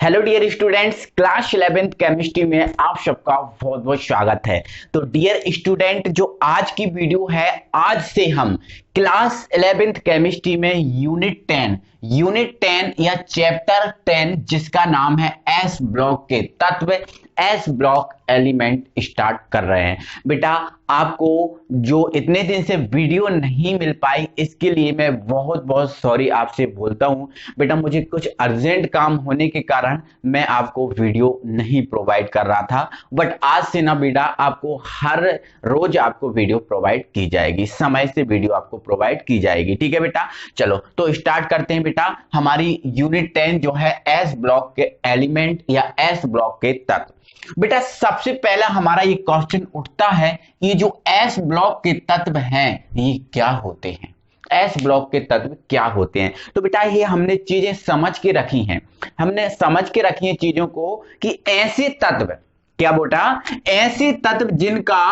Hello dear students, class 11th chemistry में आप सबका बहुत बहुत स्वागत है। तो डियर स्टूडेंट, जो आज की वीडियो है, आज से हम क्लास 11th केमिस्ट्री में यूनिट 10 या चैप्टर 10 जिसका नाम है एस ब्लॉक के तत्व, एस ब्लॉक एलिमेंट स्टार्ट कर रहे हैं। बेटा आपको जो इतने दिन से वीडियो नहीं मिल पाई इसके लिए मैं बहुत बहुत सॉरी आपसे बोलता हूं। बेटा मुझे कुछ अर्जेंट काम होने के कारण मैं आपको वीडियो नहीं प्रोवाइड कर रहा था, बट आज से ना बेटा आपको हर रोज आपको वीडियो प्रोवाइड की जाएगी, समय से वीडियो आपको प्रोवाइड की जाएगी। ठीक है बेटा, चलो तो स्टार्ट करते हैं। बेटा हमारी यूनिट 10 जो है एस ब्लॉक के एलिमेंट या एस ब्लॉक के तत्व। बेटा सबसे पहला हमारा ये क्वेश्चन उठता है, ये जो एस ब्लॉक के तत्व हैं ये क्या होते हैं, एस ब्लॉक के तत्व क्या होते हैं। तो बेटा ये हमने चीजें समझ के रखी हैं, हमने समझ के रखी हैं चीजों को कि ऐसे तत्व, क्या बेटा, ऐसे तत्व जिनका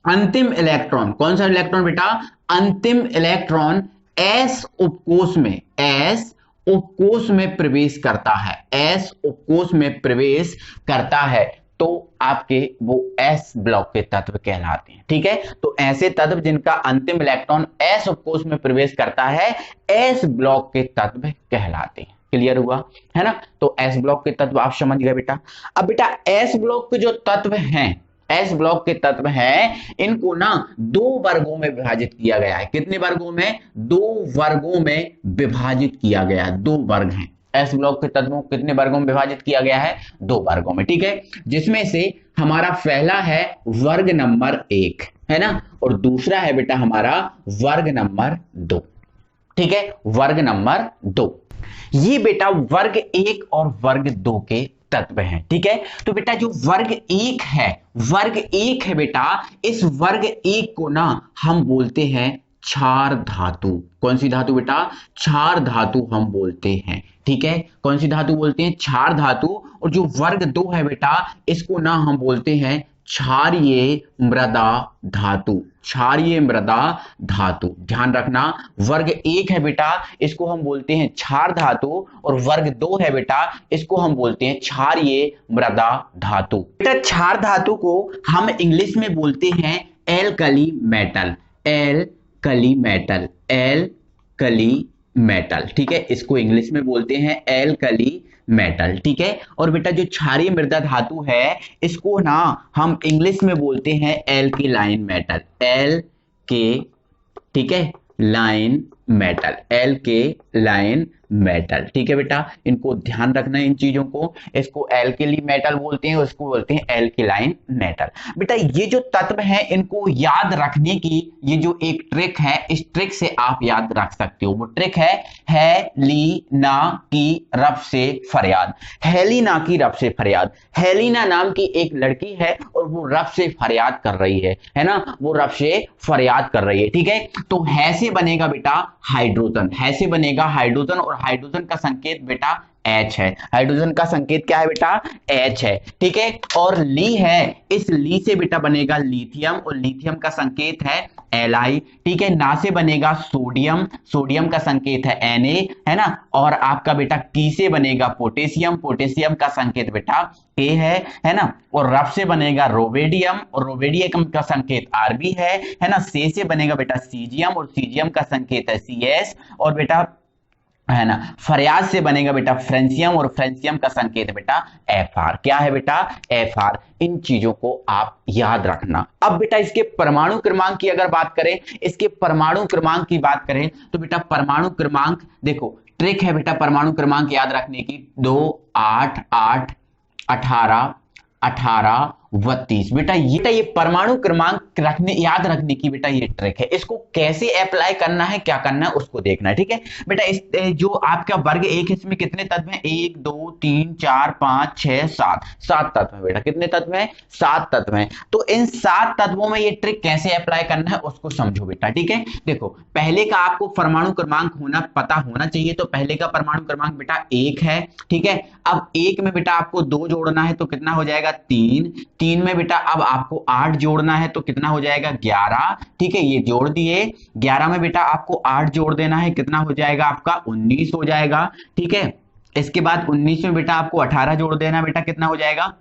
अंतिम इलेक्ट्रॉन, कौन सा इलेक्ट्रॉन बेटा, अंतिम इलेक्ट्रॉन एस उपकोष में, एस उपकोष में प्रवेश करता है, एस उपकोष में प्रवेश करता है, तो आपके वो एस ब्लॉक के तत्व कहलाते हैं। ठीक है, तो ऐसे तत्व जिनका अंतिम इलेक्ट्रॉन एस उपकोष में प्रवेश करता है एस ब्लॉक के तत्व कहलाते हैं। क्लियर हुआ है ना। तो एस ब्लॉक के तत्व आप समझ गए बेटा। अब बेटा एस ब्लॉक के जो तत्व हैं, एस ब्लॉक के तत्व हैं, इनको ना दो वर्गों में विभाजित किया गया है। कितने वर्गों में? दो वर्गों में विभाजित किया गया है। दो वर्ग हैं एस ब्लॉक के तत्वों को कितने वर्गों में विभाजित किया गया है? दो वर्गों में। ठीक है, जिसमें से हमारा पहला है वर्ग नंबर 1 है ना, और दूसरा है बेटा हमारा वर्ग नंबर 2। ठीक है, वर्ग नंबर 2। ये बेटा वर्ग 1 और वर्ग 2 के तत्व हैं। ठीक है, तो बेटा जो वर्ग 1 है, वर्ग 1 है बेटा, इस वर्ग 1 को ना हम बोलते हैं क्षार धातु। कौन सी धातु बेटा? क्षार धातु हम बोलते हैं। ठीक है, कौन सी धातु बोलते हैं? क्षार धातु। और जो वर्ग 2 है बेटा, इसको ना हम बोलते हैं क्षारीय मृदा धातु, क्षारीय मृदा धातु। ध्यान रखना, वर्ग 1 है बेटा, इसको हम बोलते हैं क्षार धातु, और वर्ग 2 है बेटा, इसको हम बोलते हैं क्षारीय मृदा धातु। बेटा क्षार धातु को हम इंग्लिश में बोलते हैं alkali metal, alkali metal, alkali metal. ठीक है, इसको इंग्लिश में बोलते हैं एल्कली मेटल। ठीक है, और बेटा जो क्षारीय मृदा धातु है इसको ना हम इंग्लिश में बोलते हैं एल्केलाइन मेटल, एल के, ठीक है, लाइन मेटल, एल के लाइन मेटल। ठीक है बेटा, इनको ध्यान रखना है इन चीजों को। इसको एल्केली मेटल बोलते हैं, उसको बोलते हैं एल्केलाइन मेटल। बेटा ये जो तत्व हैं इनको याद रखने की ये जो एक ट्रिक है, इस ट्रिक से आप याद रख सकते हो। वो ट्रिक है हेलीना की रब से फरियाद, हेलीना की रब से फरियाद। हेलीना नाम की एक लड़की है और वो रब से फरियाद कर रही है ना, वो रब से फरियाद कर रही है। ठीक है, तो है से बनेगा बेटा हाइड्रोजन, है से बनेगा हाइड्रोजन, और हाइड्रोजन का संकेत बेटा H है। हाइड्रोजन का संकेत क्या है बेटा? H है। ठीक है, और ली है, इस ली से बेटा बनेगा लिथियम, और लिथियम का संकेत है Li। ठीक है, ना से बनेगा सोडियम, सोडियम का संकेत है Na, है ना, और आपका बेटा की से बनेगा पोटेशियम, पोटेशियम का संकेत बेटा K है ना, और रफ से बनेगा रोवेडियम, और रोवेडियम का संकेत Rb है ना, से बनेगा बेटा सीजियम, और सीजियम का संकेत है Cs, और बेटा है ना फरियाद से बनेगा बेटा फ्रेंसियम, और फ्रेंसियम का संकेत बेटा Fr। क्या है बेटा? Fr। इन चीजों को आप याद रखना। अब बेटा इसके परमाणु क्रमांक की अगर बात करें, इसके परमाणु क्रमांक की बात करें तो बेटा परमाणु क्रमांक देखो, ट्रिक है बेटा परमाणु क्रमांक याद रखने की, 2 8 8 18 18 32। बेटा ये परमाणु क्रमांक रखने, याद रखने की बेटा ये ट्रिक है। इसको कैसे अप्लाई करना है, क्या करना है उसको देखना है। ठीक है बेटा, इस जो आपका वर्ग 1 है इसमें कितने तत्व हैं? 1 2 3 4 5 6 7, 7 तत्व है बेटा। कितने तत्व हैं? 7 तत्व हैं। तो इन 7 तत्वों में ये ट्रिक कैसे अप्लाई करना है उसको समझो बेटा। ठीक है, देखो पहले का आपको परमाणु क्रमांक पता होना चाहिए, तो पहले का परमाणु क्रमांक बेटा 1 है। ठीक है, अब 1 में बेटा आपको 2 जोड़ना है तो कितना हो जाएगा? 3। 3 में बेटा अब आपको 8 जोड़ना है तो कितना हो जाएगा? 11। ठीक है, ये जोड़ दिए। 11 में बेटा आपको 8 जोड़ देना है, कितना हो जाएगा आपका? 19 हो जाएगा। ठीक है, इसके बाद 19 में बेटा आपको 18 जोड़ देना बेटा, कितना हो जाएगा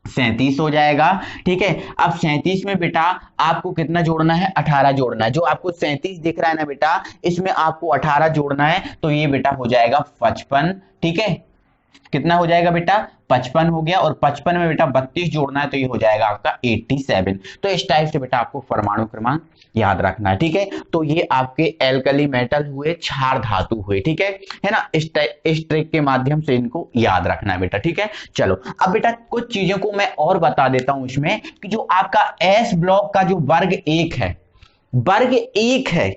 37 हो जाएगा। ठीक है, अब 37 में बेटा आपको कितना जोड़ना है 18 जोड़ना है। जो आपको 37 दिख रहा है ना बेटा, इसमें आपको 18 जोड़ना है, तो ये बेटा हो जाएगा 55। ठीक है, कितना हो जाएगा बेटा 55 हो गया, और 55 में बेटा 32 जोड़ना है, तो ये हो जाएगा आपका 87। तो इस टाइप से बेटा आपको परमाणु क्रमांक याद रखना है। ठीक है, तो ये आपके एल्कली मेटल हुए, क्षार धातु हुए। ठीक है ना, इस ट्रिक के माध्यम से इनको याद रखना है बेटा। ठीक है, चलो अब बेटा कुछ चीजों को मैं और बता देता हूं इसमें, कि जो आपका एस ब्लॉक का जो वर्ग 1 है, वर्ग 1 है,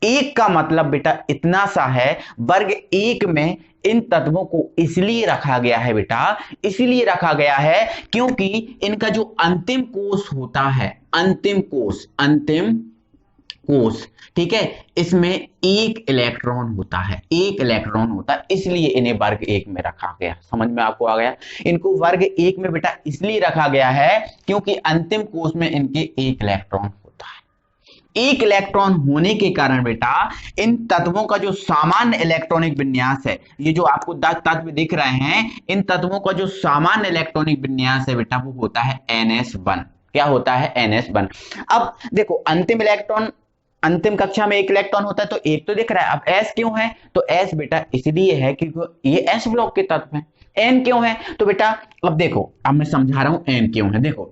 एक का मतलब बेटा इतना सा है, वर्ग 1 में इन तत्वों को इसलिए रखा गया है बेटा, इसलिए रखा गया है क्योंकि इनका जो अंतिम कोष होता है, अंतिम कोष, ठीक है, इसमें एक इलेक्ट्रॉन होता है, एक इलेक्ट्रॉन होता है, इसलिए इन्हें वर्ग 1 में रखा गया। समझ में आपको आ गया? इनको वर्ग 1 में बेटा इसलिए रखा गया है क्योंकि अंतिम कोष में इनके एक इलेक्ट्रॉन होता है। एक इलेक्ट्रॉन होने के कारण बेटा इन तत्वों का जो सामान्य इलेक्ट्रॉनिक विन्यास है, ये जो आपको 10 तत्व दिख रहे हैं, इन तत्वों का जो सामान्य इलेक्ट्रॉनिक विन्यास है बेटा, वो होता है NS1। क्या होता है? NS1। अब देखो, अंतिम इलेक्ट्रॉन, अंतिम कक्षा में एक इलेक्ट्रॉन होता है, तो एक तो दिख रहा है। अब S क्यों है? तो S बेटा इसलिए है क्योंकि ये S ब्लॉक के तत्व हैं। N क्यों है? तो बेटा अब देखो, अब मैं समझा रहा हूं N क्यों है। देखो,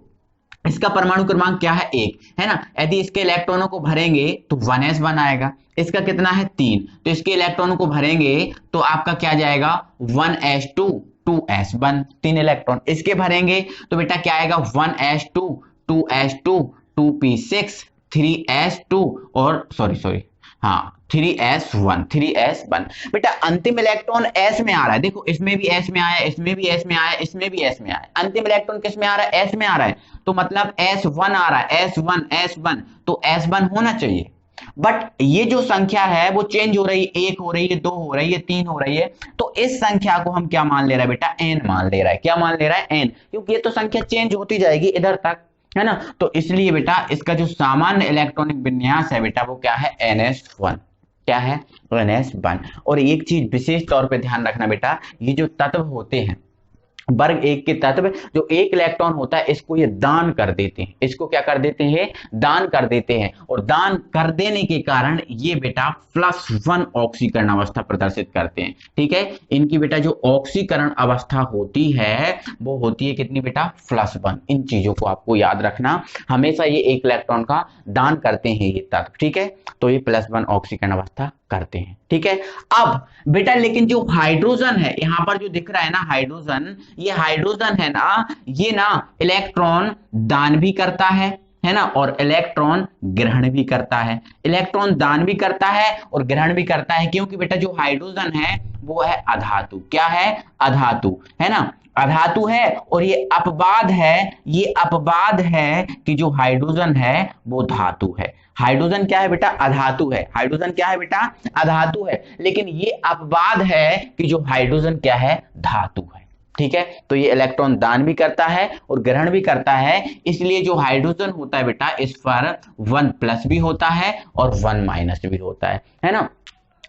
इसका परमाणु क्रमांक क्या है? 1 है ना। यदि इसके इलेक्ट्रॉनों को भरेंगे तो 1s1 आएगा। इसका कितना है? 3, तो इसके इलेक्ट्रॉनों को भरेंगे तो आपका क्या जाएगा? 1s2 2s1, 3 electron. इसके भरेंगे तो बेटा क्या आएगा? 1s2 2s2 2p6 3s2 और सॉरी हाँ 3s1 बेटा अंतिम इलेक्ट्रॉन S में आ रहा है। देखो, इसमें भी S में आया, इसमें भी S में आया, इसमें भी S में आया। अंतिम इलेक्ट्रॉन किस में आ रहा है? S में आ रहा है, तो मतलब S1 आ रहा है। S1 तो S1 होना चाहिए। बट ये जो संख्या है वो चेंज हो रही है, 1 हो रही है, 2 हो रही है, 3 हो रही है, तो इस संख्या को हम क्या मान ले रहा है बेटा? N मान ले रहा है। क्या मान ले रहा है? N, क्योंकि ये तो संख्या चेंज होती जाएगी इधर तक, है ना। तो इसलिए बेटा इसका जो सामान्य इलेक्ट्रॉनिक विन्यास है बेटा, वो क्या है? NS1। क्या है? NS1। और एक चीज विशेष तौर पे ध्यान रखना बेटा, ये जो तत्व होते हैं वर्ग 1 के तत्व, जो एक इलेक्ट्रॉन होता है, इसको ये दान कर देते हैं। इसको क्या कर देते हैं? दान कर देते हैं। और दान कर देने के कारण ये बेटा +1 ऑक्सीकरण अवस्था प्रदर्शित करते हैं। ठीक है, इनकी बेटा जो ऑक्सीकरण अवस्था होती है वो होती है कितनी बेटा? +1। इन चीजों को आपको याद रखना, हमेशा ये एक इलेक्ट्रॉन का दान करते हैं ये तत्व। ठीक है, तो ये +1 ऑक्सीकरण अवस्था करते हैं। ठीक है, अब बेटा लेकिन जो हाइड्रोजन है, यहां पर जो दिख रहा है ना हाइड्रोजन, ये हाइड्रोजन है ना, ये ना इलेक्ट्रॉन दान भी करता है ना, और इलेक्ट्रॉन ग्रहण भी करता है। इलेक्ट्रॉन दान भी करता है और ग्रहण भी करता है, क्योंकि बेटा जो हाइड्रोजन है वो है अधातु। क्या है? अधातु, है ना, अधातु है। और ये अपवाद है, ये अपवाद है कि जो हाइड्रोजन है वो धातु है। हाइड्रोजन क्या है बेटा? अधातु है। हाइड्रोजन क्या है बेटा? अधातु है। लेकिन ये अपवाद है कि जो हाइड्रोजन क्या है? धातु है। ठीक है, तो ये इलेक्ट्रॉन दान भी करता है और ग्रहण भी करता है। इसलिए जो हाइड्रोजन होता है बेटा, इस पर 1+ भी होता है और 1- भी होता है ना।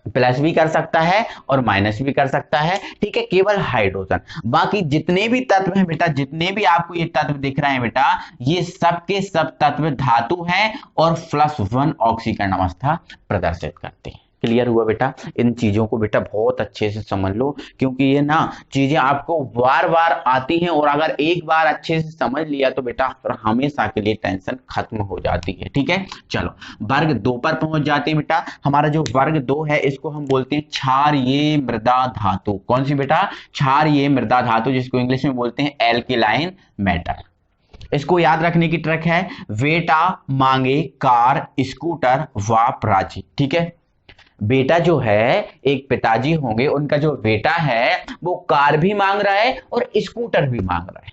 प्लस भी कर सकता है और माइनस भी कर सकता है। ठीक है, केवल हाइड्रोजन। बाकी जितने भी तत्व हैं बेटा, जितने भी आपको ये तत्व दिख रहे हैं बेटा, ये सब के सब तत्व धातु हैं और +1 ऑक्सीकरण अवस्था प्रदर्शित करते हैं। क्लियर हुआ बेटा? इन चीजों को बेटा बहुत अच्छे से समझ लो, क्योंकि ये ना चीजें आपको बार बार आती हैं, और अगर एक बार अच्छे से समझ लिया तो बेटा फिर हमेशा के लिए टेंशन खत्म हो जाती है। ठीक है, चलो वर्ग 2 पर पहुंच जाते हैं बेटा। हमारा जो वर्ग 2 है इसको हम बोलते हैं क्षारीय मृदा धातु। कौन सी बेटा? क्षारीय मृदा धातु, जिसको इंग्लिश में बोलते हैं एल्केलाइन मेटल। इसको याद रखने की ट्रिक है, बेटा मांगे कार, स्कूटर व प्राची। ठीक है, बेटा जो है, एक पिताजी होंगे, उनका जो बेटा है वो कार भी मांग रहा है और स्कूटर भी मांग रहा है,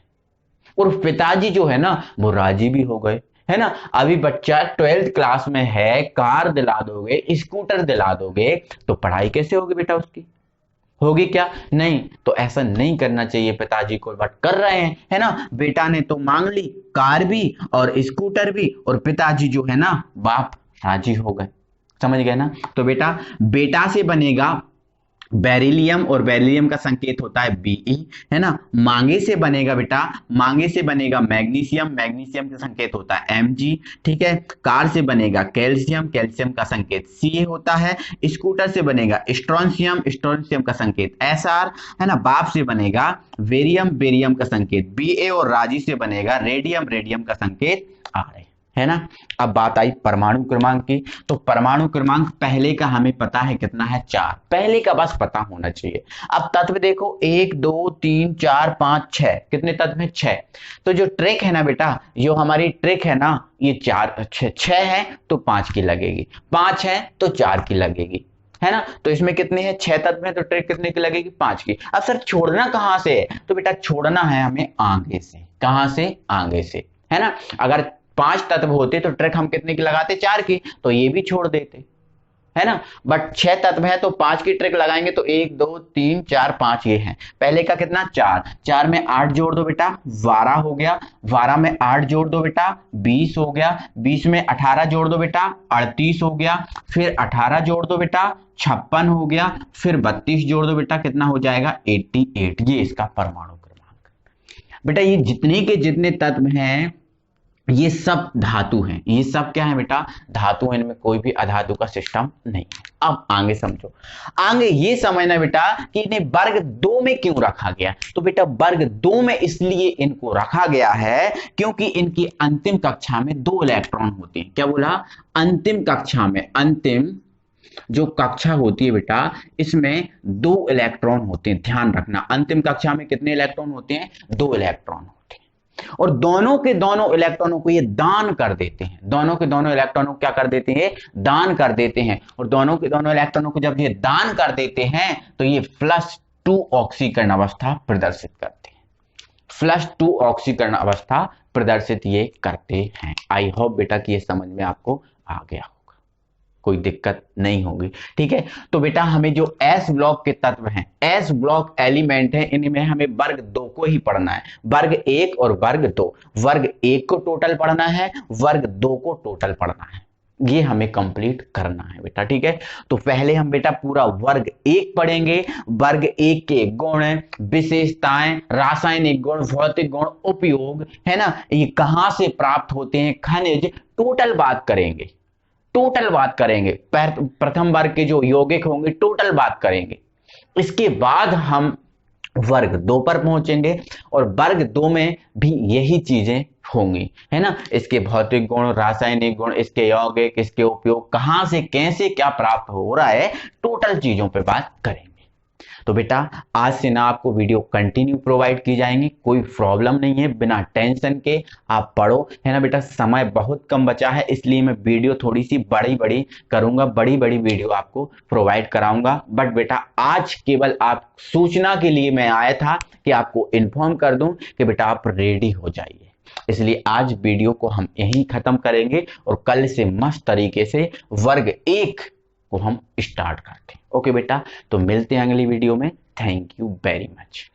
और पिताजी जो है ना वो राजी भी हो गए, है ना। अभी बच्चा 12th क्लास में है, कार दिला दोगे, स्कूटर दिला दोगे, तो पढ़ाई कैसे होगी बेटा उसकी? होगी क्या? नहीं। तो ऐसा नहीं करना चाहिए पिताजी को, बट कर रहे हैं, है ना। बेटा ने तो मांग ली कार भी और स्कूटर भी, और पिताजी जो है ना बाप राजी हो गए। समझ गए ना? तो बेटा से बनेगा बेरिलियम, और बेरिलियम का संकेत होता है Be, है ना। मांगे से बनेगा बेटा, मांगे से बनेगा मैग्नीशियम, मैग्नीशियम का संकेत होता है Mg, ठीक है। कार से बनेगा कैल्शियम, कैल्शियम का संकेत Ca होता है। स्कूटर से बनेगा स्ट्रोंशियम, स्ट्रोंशियम का संकेत Sr, है ना। बाप से बनेगा वेरियम, बेरियम का संकेत Ba, और राजी से बनेगा रेडियम, रेडियम का संकेत Ra, है ना। अब बात आई परमाणु क्रमांक की, तो परमाणु क्रमांक पहले का हमें पता है कितना है, 4, पहले का बस पता होना चाहिए। अब तत्व देखो 1 2 3 4 5 6, कितने तत्व है, 6। तो जो ट्रिक है ना बेटा, जो हमारी ट्रिक है ना, ये 4 6 है तो 5 की लगेगी, 5 है तो 4 की लगेगी, है ना। तो इसमें कितने हैं, 6 तत्व हैं, तो ट्रिक कितने की लगेगी, 5 की। अब सर छोड़ना कहां से है, तो बेटा छोड़ना है हमें आगे से, कहां से, आगे से, है ना। अगर 5 तत्व होते तो ट्रिक हम कितने की लगाते, 4 की, तो ये भी छोड़ देते, है ना। बट 6 तत्व है तो 5 की ट्रिक लगाएंगे, तो 1 2 3 4 5 ये है। पहले का कितना, 4, 4 में 8 जोड़ दो बेटा, 12 हो गया। 12 में 8 जोड़ दो बेटा, 20 हो गया। 20 में 18 जोड़ दो बेटा, 38 हो गया। फिर 18 जोड़ दो बेटा, 56 हो गया। फिर 32 जोड़ दो बेटा, कितना हो जाएगा, 88। ये इसका परमाणु क्रमांक। बेटा ये जितने के जितने तत्व हैं ये सब धातु हैं, ये सब क्या है बेटा, धातु है, इनमें कोई भी अधातु का सिस्टम नहीं है। अब आगे समझो, आगे ये समझना बेटा कि इन्हें वर्ग 2 में क्यों रखा गया। तो बेटा वर्ग 2 में इसलिए इनको रखा गया है क्योंकि इनकी अंतिम कक्षा में 2 इलेक्ट्रॉन होते हैं। क्या बोला, अंतिम कक्षा में, अंतिम जो कक्षा होती है बेटा, इसमें 2 इलेक्ट्रॉन होते हैं। ध्यान रखना, अंतिम कक्षा में कितने इलेक्ट्रॉन होते हैं, 2 इलेक्ट्रॉन होते हैं। और दोनों के दोनों इलेक्ट्रॉनों को ये दान कर देते हैं, दोनों के दोनों इलेक्ट्रॉनों को क्या कर देते हैं, दान कर देते हैं। और दोनों के दोनों इलेक्ट्रॉनों को जब ये दान कर देते हैं तो ये +2 ऑक्सीकरण अवस्था प्रदर्शित करते हैं, +2 ऑक्सीकरण अवस्था प्रदर्शित ये करते हैं। आई होप बेटा कि ये समझ में आपको आ गया होगा, कोई दिक्कत नहीं होगी, ठीक है। तो बेटा हमें जो एस ब्लॉक के तत्व हैं, एस ब्लॉक एलिमेंट है, इनमें हमें वर्ग 2 को ही पढ़ना है, वर्ग 1 और वर्ग 2। वर्ग 1 को टोटल पढ़ना है, वर्ग 2 को टोटल पढ़ना है, ये हमें कंप्लीट करना है बेटा, ठीक है। तो पहले हम बेटा पूरा वर्ग 1 पढ़ेंगे। वर्ग 1 के गुण, विशेषताएं, रासायनिक गुण, भौतिक गुण, उपयोग, है ना, ये कहां से प्राप्त होते हैं, खनिज, टोटल बात करेंगे, टोटल बात करेंगे। प्रथम वर्ग के जो यौगिक होंगे टोटल बात करेंगे। इसके बाद हम वर्ग 2 पर पहुंचेंगे और वर्ग 2 में भी यही चीजें होंगी, है ना। इसके भौतिक गुण, रासायनिक गुण, इसके यौगिक, इसके उपयोग, कहां से कैसे क्या प्राप्त हो रहा है, टोटल चीजों पे बात करेंगे। तो बेटा आज से ना आपको वीडियो कंटिन्यू प्रोवाइड की जाएंगी, कोई प्रॉब्लम नहीं है, बिना टेंशन के आप पढ़ो, है ना बेटा। समय बहुत कम बचा है इसलिए मैं वीडियो थोड़ी सी बड़ी बड़ी करूंगा, बड़ी बड़ी वीडियो आपको प्रोवाइड कराऊंगा। बट बेटा आज केवल आप सूचना के लिए मैं आया था कि आपको इन्फॉर्म कर दूं कि बेटा आप रेडी हो जाइए, इसलिए आज वीडियो को हम यहीं खत्म करेंगे और कल से मस्त तरीके से वर्ग 1 को हम स्टार्ट करते हैं। ओके बेटा, तो मिलते हैं अगली वीडियो में। Thank you very much.